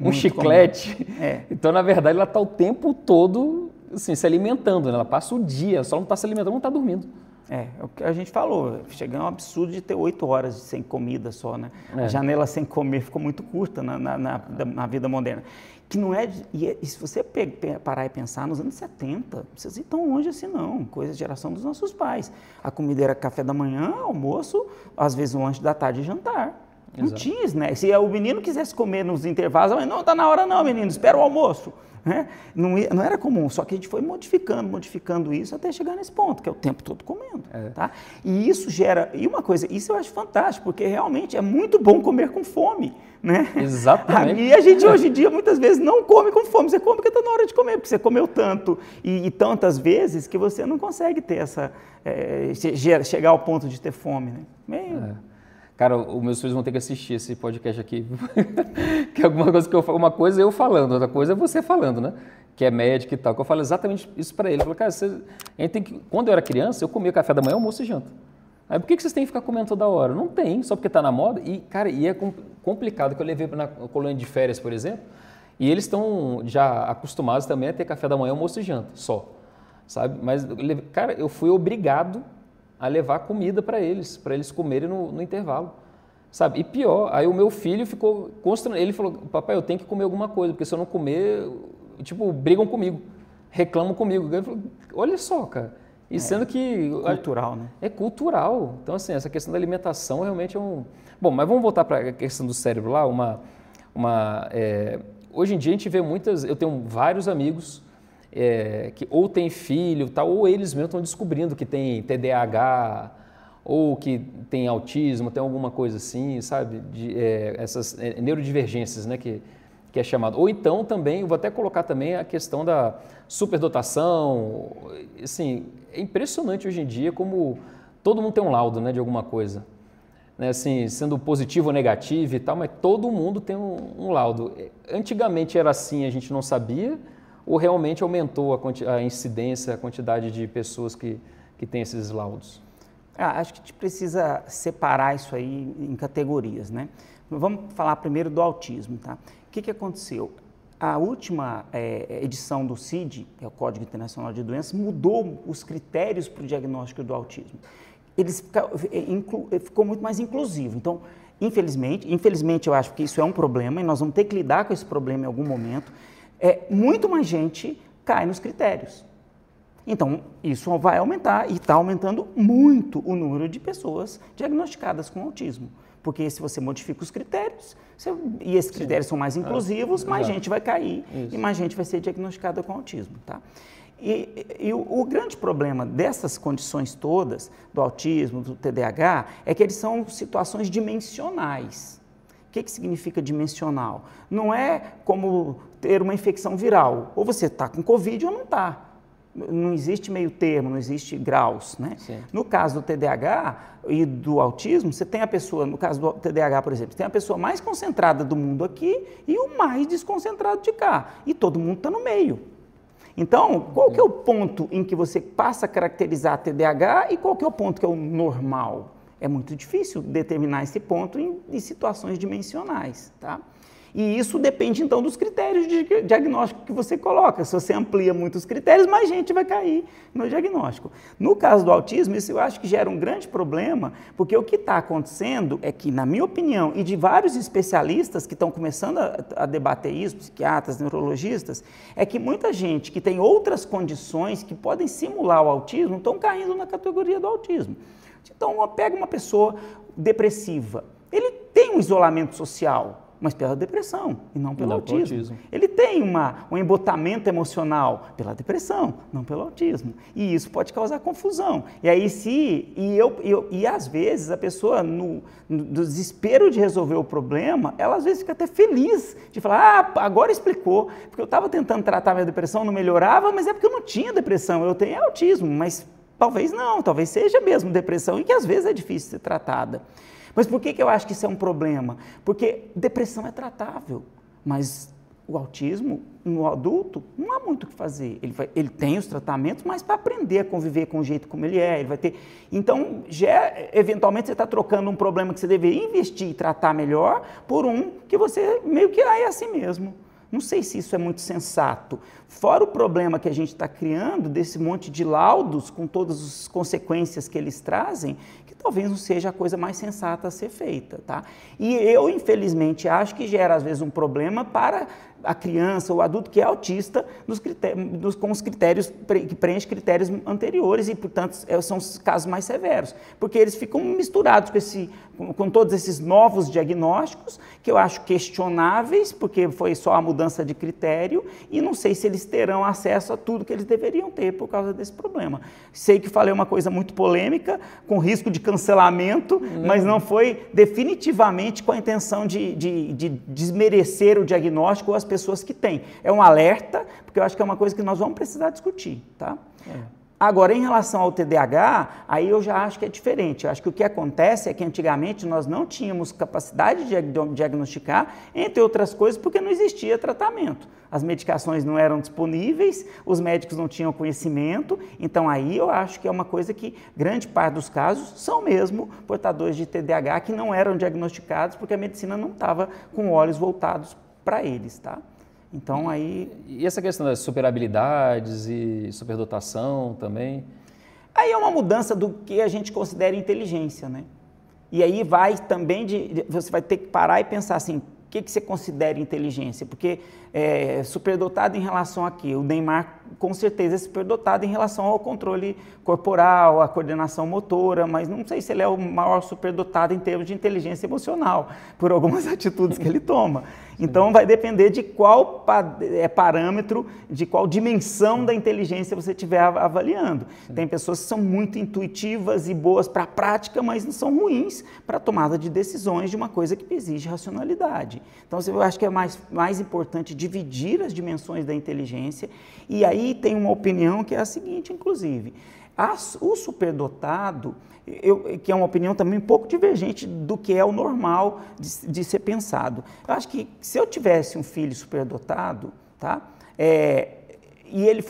um chiclete. Então, na verdade, ela está o tempo todo assim, se alimentando, né? Ela passa o dia, só não está se alimentando, não está dormindo. É o que a gente falou, chega a um absurdo de ter 8 horas sem comida só, né? A janela sem comer ficou muito curta na vida moderna. Que não é, e se você parar e pensar, nos anos 70, não precisa ir tão longe assim não, coisa de geração dos nossos pais. A comida era café da manhã, almoço, às vezes um lanche da tarde e jantar. Não tinha, né? Se o menino quisesse comer nos intervalos, não está na hora não, menino, espera o almoço. né? Não era comum, só que a gente foi modificando isso até chegar nesse ponto, que é o tempo todo comendo. Tá? E isso gera... E uma coisa, isso eu acho fantástico, porque realmente é muito bom comer com fome. Né? Exatamente. E a gente hoje em dia muitas vezes não come com fome, você come porque está na hora de comer, porque você comeu tanto e tantas vezes que você não consegue ter chegar ao ponto de ter fome. Né? Cara, os meus filhos vão ter que assistir esse podcast aqui, que alguma coisa que eu falo, uma coisa é eu falando, outra coisa é você falando, né? Que é médico e tal, que eu falo exatamente isso para ele. Eu falo, cara, a gente tem que... Quando eu era criança, eu comia café da manhã, almoço e janta. Aí por que vocês têm que ficar comendo toda hora? Não tem, só porque está na moda. E, cara, é complicado, que eu levei na colônia de férias, por exemplo, e eles estão já acostumados também a ter café da manhã, almoço e janta, só. Sabe? Mas, cara, eu fui obrigado a levar comida para eles comerem no intervalo. Sabe? E pior, aí o meu filho ficou constrangido. Ele falou, papai, eu tenho que comer alguma coisa, porque se eu não comer, tipo, brigam comigo, reclamam comigo. Eu falei, olha só, cara. E sendo que... Cultural, né? É cultural. Então, assim, essa questão da alimentação realmente é um... Bom, mas vamos voltar para a questão do cérebro lá. Hoje em dia a gente vê muitas... Eu tenho vários amigos que ou têm filho, tal, ou eles mesmos estão descobrindo que tem TDAH, ou que tem autismo, tem alguma coisa assim, sabe? Essas neurodivergências, né? Que é chamado. Ou então também, vou até colocar também a questão da superdotação. Assim, é impressionante hoje em dia como todo mundo tem um laudo, né, de alguma coisa. Né, assim, sendo positivo ou negativo e tal, mas todo mundo tem um laudo. Antigamente era assim, a gente não sabia, ou realmente aumentou a incidência, a quantidade de pessoas que têm esses laudos? Acho que a gente precisa separar isso aí em categorias, né? Vamos falar primeiro do autismo, tá? O que aconteceu? A última edição do CID, que é o Código Internacional de Doenças, mudou os critérios para o diagnóstico do autismo. Ficou muito mais inclusivo. Então, infelizmente eu acho que isso é um problema e nós vamos ter que lidar com esse problema em algum momento. Muito mais gente cai nos critérios. Então, isso vai aumentar e está aumentando muito o número de pessoas diagnosticadas com autismo. Porque se você modifica os critérios, e esses critérios são mais inclusivos, mais gente vai cair e mais gente vai ser diagnosticada com autismo. Tá? E o grande problema dessas condições todas, do autismo, do TDAH, é que eles são situações dimensionais. O que significa dimensional? Não é como ter uma infecção viral. Ou você está com Covid ou não está. Não existe meio termo, não existe graus, né? No caso do TDAH e do autismo, você tem a pessoa, no caso do TDAH, por exemplo, você tem a pessoa mais concentrada do mundo aqui e o mais desconcentrado de cá. E todo mundo está no meio. Então, qual que é o ponto em que você passa a caracterizar TDAH e qual que é o ponto que é o normal? É muito difícil determinar esse ponto em situações dimensionais, tá? E isso depende, então, dos critérios de diagnóstico que você coloca. Se você amplia muito os critérios, mais gente vai cair no diagnóstico. No caso do autismo, isso eu acho que gera um grande problema, porque o que está acontecendo é que, na minha opinião, e de vários especialistas que estão começando a debater isso, psiquiatras, neurologistas, é que muita gente que tem outras condições que podem simular o autismo estão caindo na categoria do autismo. Então, pega uma pessoa depressiva, ele tem um isolamento social, mas pela depressão e não pelo autismo. Ele tem um embotamento emocional pela depressão, não pelo autismo. E isso pode causar confusão. E aí e às vezes a pessoa, no desespero de resolver o problema, ela às vezes fica até feliz de falar, agora explicou, porque eu estava tentando tratar minha depressão, não melhorava, mas é porque eu não tinha depressão, eu tenho autismo, mas talvez não, talvez seja mesmo depressão e que às vezes é difícil ser tratada. Mas por que eu acho que isso é um problema? Porque depressão é tratável, mas o autismo, no adulto, não há muito o que fazer. Ele tem os tratamentos, mas para aprender a conviver com o jeito como ele é, ele vai ter... Então, eventualmente você está trocando um problema que você deveria investir e tratar melhor por um que você meio que é assim mesmo. Não sei se isso é muito sensato. Fora o problema que a gente está criando desse monte de laudos, com todas as consequências que eles trazem, que talvez não seja a coisa mais sensata a ser feita, tá? E eu, infelizmente, acho que gera, às vezes, um problema para a criança ou o adulto que é autista com os critérios, que preenche critérios anteriores e, portanto, são os casos mais severos, porque eles ficam misturados com todos esses novos diagnósticos, que eu acho questionáveis, porque foi só a mudança de critério, e não sei se eles terão acesso a tudo que eles deveriam ter por causa desse problema. Sei que falei uma coisa muito polêmica, com risco de cancelamento, mas não foi definitivamente com a intenção de desmerecer o diagnóstico ou as pessoas que têm. É um alerta, porque eu acho que é uma coisa que nós vamos precisar discutir, tá? Agora, em relação ao TDAH, aí eu já acho que é diferente. Eu acho que o que acontece é que antigamente nós não tínhamos capacidade de diagnosticar, entre outras coisas, porque não existia tratamento. As medicações não eram disponíveis, os médicos não tinham conhecimento, então aí eu acho que é uma coisa que grande parte dos casos são mesmo portadores de TDAH que não eram diagnosticados porque a medicina não estava com olhos voltados para eles, tá? Então aí... E essa questão das superhabilidades e superdotação também? Aí é uma mudança do que a gente considera inteligência, né? E aí vai também você vai ter que parar e pensar assim, o que você considera inteligência? Porque superdotado em relação a quê? O Neymar com certeza é superdotado em relação ao controle corporal, à coordenação motora, mas não sei se ele é o maior superdotado em termos de inteligência emocional, por algumas atitudes que ele toma. Então vai depender de qual parâmetro, de qual dimensão da inteligência você estiver avaliando. Tem pessoas que são muito intuitivas e boas para a prática, mas não são ruins para a tomada de decisões de uma coisa que exige racionalidade. Então eu acho que é mais importante dividir as dimensões da inteligência, e aí tem uma opinião que é a seguinte, inclusive, o superdotado, que é uma opinião também um pouco divergente do que é o normal de ser pensado. Eu acho que se eu tivesse um filho superdotado, tá? E ele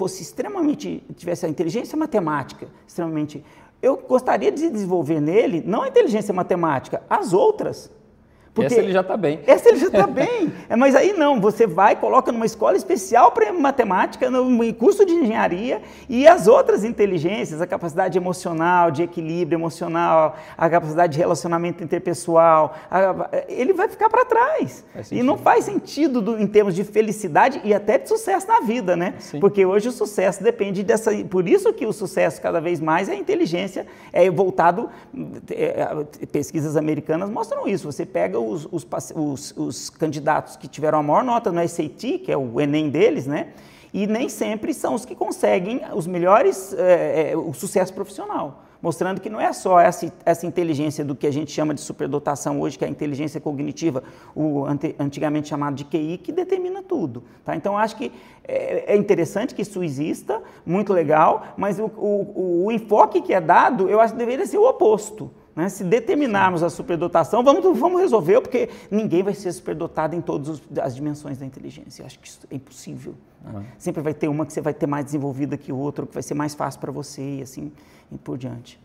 tivesse a inteligência matemática extremamente, eu gostaria de desenvolver nele, não a inteligência matemática, as outras. Porque essa ele já está bem. Essa ele já está bem. Mas aí não, você coloca numa escola especial para matemática, no curso de engenharia, e as outras inteligências, a capacidade emocional, de equilíbrio emocional, a capacidade de relacionamento interpessoal, ele vai ficar para trás. E não faz sentido em termos de felicidade e até de sucesso na vida, né? Sim. Porque hoje o sucesso depende dessa... Por isso que o sucesso cada vez mais é a inteligência, voltado... pesquisas americanas mostram isso. Você pega os candidatos que tiveram a maior nota no SAT, que é o Enem deles, né? E nem sempre são os que conseguem os melhores, o sucesso profissional, mostrando que não é só essa inteligência do que a gente chama de superdotação hoje, que é a inteligência cognitiva, antigamente chamado de QI, que determina tudo. Tá? Então, acho que é interessante que isso exista, muito legal, mas o enfoque que é dado, eu acho que deveria ser o oposto. Né? Se determinarmos a superdotação, vamos resolver, porque ninguém vai ser superdotado em todas as dimensões da inteligência. Eu acho que isso é impossível. Né? Sempre vai ter uma que você vai ter mais desenvolvida que outra, que vai ser mais fácil para você e assim e por diante.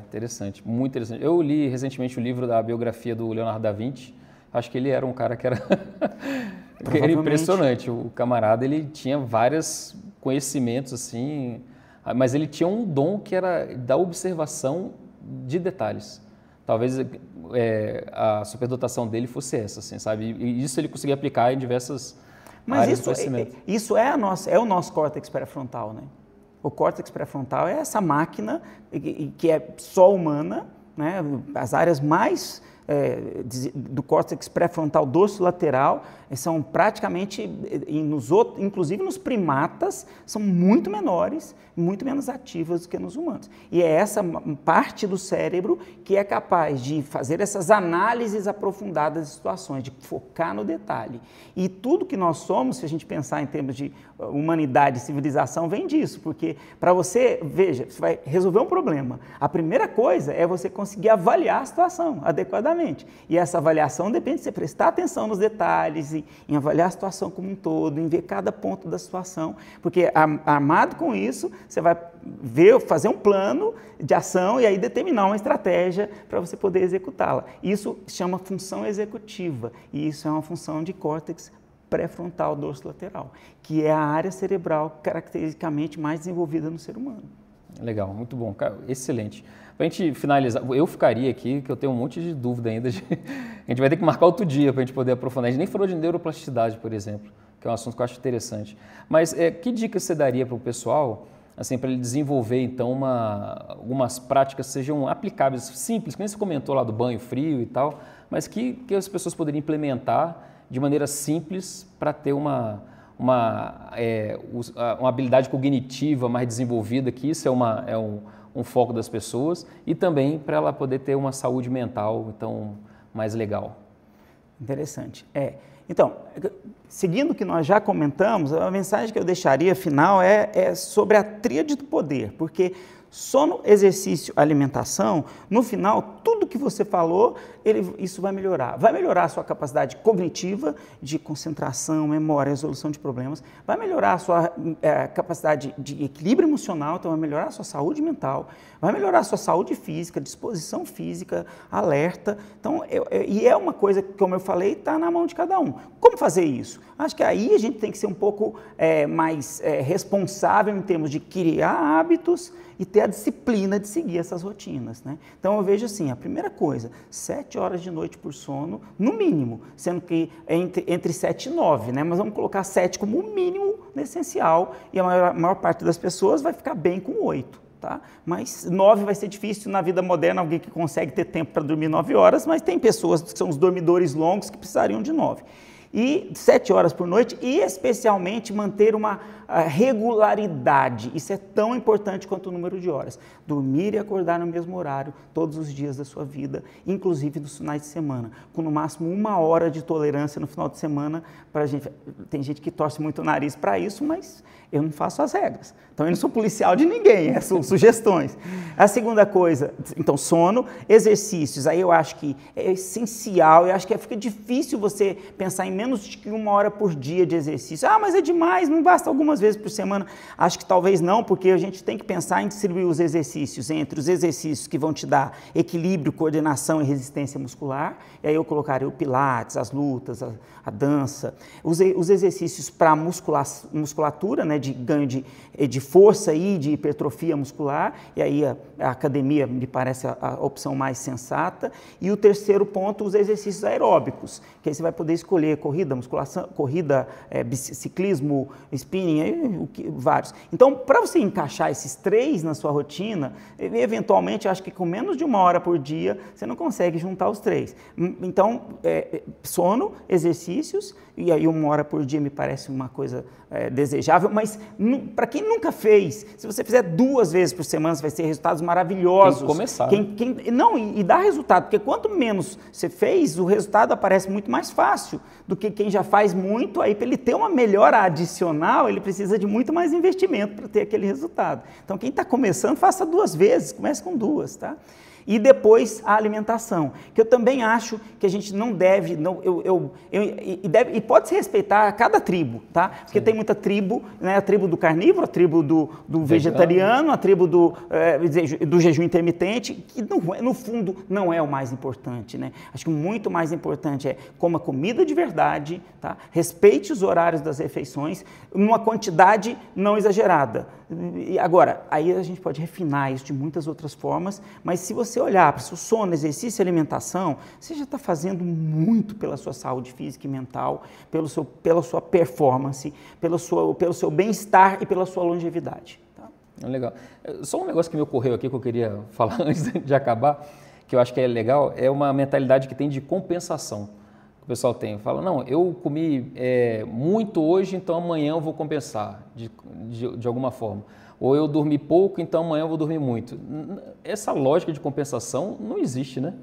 Interessante, muito interessante. Eu li recentemente o livro da biografia do Leonardo da Vinci. Acho que ele era um cara que era era impressionante. O camarada, ele tinha vários conhecimentos assim, mas ele tinha um dom que era da observação de detalhes. Talvez a superdotação dele fosse essa, assim, sabe? E isso ele conseguia aplicar em diversas áreas do conhecimento. Isso é o nosso córtex pré-frontal, né? O córtex pré-frontal é essa máquina que é só humana, né? As áreas mais do córtex pré-frontal dorsolateral são praticamente, inclusive nos primatas, são muito menores, muito menos ativas do que nos humanos. E é essa parte do cérebro que é capaz de fazer essas análises aprofundadas de situações, de focar no detalhe. E tudo que nós somos, se a gente pensar em termos de humanidade e civilização, vem disso, porque para você, veja, você vai resolver um problema. A primeira coisa é você conseguir avaliar a situação adequadamente. E essa avaliação depende de você prestar atenção nos detalhes, em avaliar a situação como um todo, em ver cada ponto da situação, porque armado com isso, você vai fazer um plano de ação e aí determinar uma estratégia para você poder executá-la. Isso chama função executiva e isso é uma função de córtex pré-frontal dorsolateral, que é a área cerebral caracteristicamente mais desenvolvida no ser humano. Legal, muito bom, cara, excelente. Para a gente finalizar, eu ficaria aqui, que eu tenho um monte de dúvida ainda. A gente vai ter que marcar outro dia para a gente poder aprofundar. A gente nem falou de neuroplasticidade, por exemplo. que é um assunto que eu acho interessante. Mas que dicas você daria para o pessoal, assim, para ele desenvolver, então, algumas práticas que sejam aplicáveis, simples, como você comentou lá do banho frio e tal, mas que as pessoas poderiam implementar de maneira simples para ter uma habilidade cognitiva mais desenvolvida, que isso é um foco das pessoas, e também para ela poder ter uma saúde mental, então, mais legal. Interessante. Então, seguindo o que nós já comentamos, a mensagem que eu deixaria final é sobre a tríade do poder, porque sono, exercício, alimentação, no final, tudo que você falou, isso vai melhorar. Vai melhorar a sua capacidade cognitiva de concentração, memória, resolução de problemas, vai melhorar a sua capacidade de equilíbrio emocional, então vai melhorar a sua saúde mental, vai melhorar a sua saúde física, disposição física, alerta. Então, e é uma coisa que, como eu falei, está na mão de cada um. Como fazer isso? Acho que aí a gente tem que ser um pouco mais responsável em termos de criar hábitos e ter a disciplina de seguir essas rotinas, né? Então eu vejo assim, a primeira coisa, 7 horas de noite por sono, no mínimo, sendo que entre 7 e 9, né? Mas vamos colocar 7 como o mínimo essencial e a maior parte das pessoas vai ficar bem com 8. Tá? Mas 9 vai ser difícil na vida moderna, alguém que consegue ter tempo para dormir 9 horas, mas tem pessoas que são os dormidores longos que precisariam de 9. E 7 horas por noite e especialmente manter uma regularidade, isso é tão importante quanto o número de horas. Dormir e acordar no mesmo horário todos os dias da sua vida, inclusive nos finais de semana, com no máximo 1 hora de tolerância no final de semana para a gente. Tem gente que torce muito o nariz para isso, mas eu não faço as regras. Então eu não sou policial de ninguém, são sugestões. A segunda coisa, então sono, exercícios, aí eu acho que é essencial, eu acho que fica difícil você pensar em menos de 1 hora por dia de exercício. Mas é demais, não basta algumas vezes por semana. Acho que talvez não, porque a gente tem que pensar em distribuir os exercícios entre os exercícios que vão te dar equilíbrio, coordenação e resistência muscular, e aí eu colocaria o pilates, as lutas, a dança, os exercícios para musculatura, né, de ganho de força e de hipertrofia muscular, e aí a academia me parece a opção mais sensata, e o terceiro ponto, os exercícios aeróbicos, que aí você vai poder escolher corrida, musculação, ciclismo, spinning, vários. Então, para você encaixar esses 3 na sua rotina, eventualmente, acho que com menos de 1 hora por dia, você não consegue juntar os 3. Então, sono, exercícios, e aí 1 hora por dia me parece uma coisa desejável, mas para quem nunca fez, se você fizer 2 vezes por semana, você vai ter resultados maravilhosos. Tem que começar. E dá resultado, porque quanto menos você fez, o resultado aparece muito mais fácil do que quem já faz muito. Aí, para ele ter uma melhora adicional, ele precisa de muito mais investimento para ter aquele resultado. Então, quem está começando, faça 2 vezes, comece com 2, tá? E depois a alimentação, que eu também acho que a gente não deve, e pode se respeitar cada tribo, tá? Porque tem muita tribo, né? A tribo do carnívoro, a tribo do vegetariano, a tribo do jejum intermitente, que no fundo não é o mais importante, né? Acho que o muito mais importante é coma comida de verdade, tá? Respeite os horários das refeições, numa quantidade não exagerada. E agora, aí a gente pode refinar isso de muitas outras formas, mas se você olhar para o seu sono, exercício e alimentação, você já está fazendo muito pela sua saúde física e mental, pela sua performance, pelo seu bem-estar e pela sua longevidade. Tá? Legal. Só um negócio que me ocorreu aqui que eu queria falar antes de acabar, que eu acho que é legal, é uma mentalidade que tem de compensação. O pessoal tem, fala, não, eu comi muito hoje, então amanhã eu vou compensar de alguma forma. Ou eu dormi pouco, então amanhã eu vou dormir muito. Essa lógica de compensação não existe, né?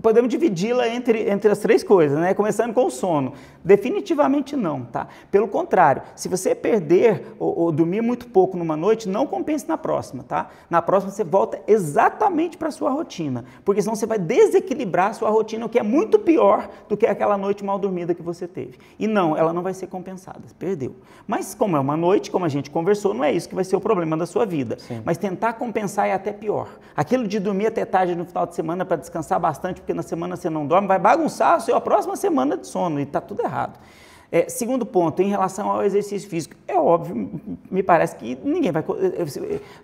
Podemos dividi-la entre as 3 coisas, né? Começando com o sono. Definitivamente não, tá? Pelo contrário, se você perder ou dormir muito pouco numa noite, não compense na próxima, tá? Na próxima você volta exatamente para a sua rotina, porque senão você vai desequilibrar a sua rotina, o que é muito pior do que aquela noite mal dormida que você teve. E não, ela não vai ser compensada, perdeu. Mas como é uma noite, como a gente conversou, não é isso que vai ser o problema da sua vida. Sim. Mas tentar compensar é até pior. Aquilo de dormir até tarde no final de semana para descansar bastante, porque na semana você não dorme, vai bagunçar a próxima semana de sono e está tudo errado. Segundo ponto, em relação ao exercício físico, é óbvio, me parece que ninguém vai...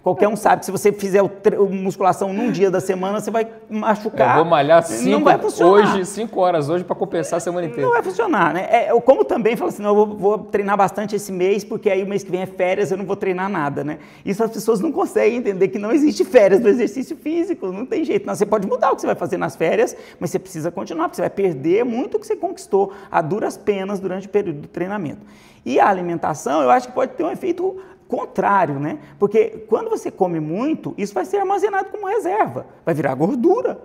Qualquer um sabe que se você fizer musculação num dia da semana, você vai machucar. Eu vou malhar não vai funcionar. 5 horas hoje para compensar a semana inteira. Não vai funcionar, né? Como também fala assim, não, eu vou treinar bastante esse mês, porque aí o mês que vem é férias, eu não vou treinar nada, né? Isso as pessoas não conseguem entender, que não existe férias do exercício físico, não tem jeito. Não, você pode mudar o que você vai fazer nas férias, mas você precisa continuar, porque você vai perder muito o que você conquistou a duras penas durante o período do treinamento. E a alimentação, eu acho que pode ter um efeito contrário, né? Porque quando você come muito, isso vai ser armazenado como reserva, vai virar gordura.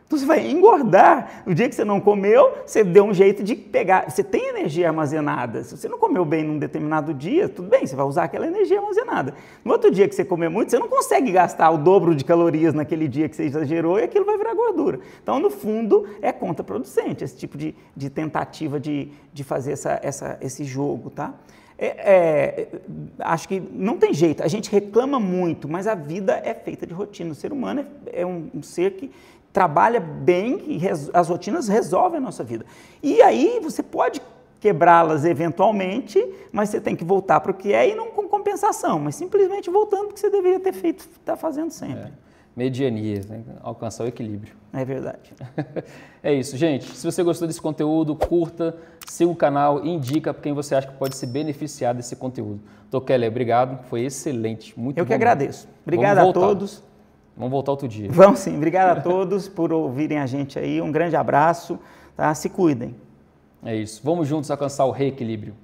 Então você vai engordar. O dia que você não comeu, você deu um jeito de pegar. Você tem energia armazenada. Se você não comeu bem num determinado dia, tudo bem, você vai usar aquela energia armazenada. No outro dia que você comer muito, você não consegue gastar o dobro de calorias naquele dia que você exagerou e aquilo vai virar gordura. Então, no fundo, é contraproducente esse tipo de tentativa de fazer esse jogo, tá? Acho que não tem jeito. A gente reclama muito, mas a vida é feita de rotina. O ser humano é um ser que trabalha bem e as rotinas resolvem a nossa vida. E aí você pode quebrá-las eventualmente, mas você tem que voltar para o que é e não com compensação, mas simplesmente voltando para o que você deveria ter feito, está fazendo sempre. Mediania, né? Alcançar o equilíbrio. É verdade. É isso, gente. Se você gostou desse conteúdo, curta, siga o canal e indica para quem você acha que pode se beneficiar desse conteúdo. Dr. Keller, obrigado. Foi excelente. Muito bom. Eu que agradeço. Obrigado a todos. Vamos voltar outro dia. Vamos sim. Obrigado a todos por ouvirem a gente aí. Um grande abraço. Tá? Se cuidem. É isso. Vamos juntos alcançar o reequilíbrio.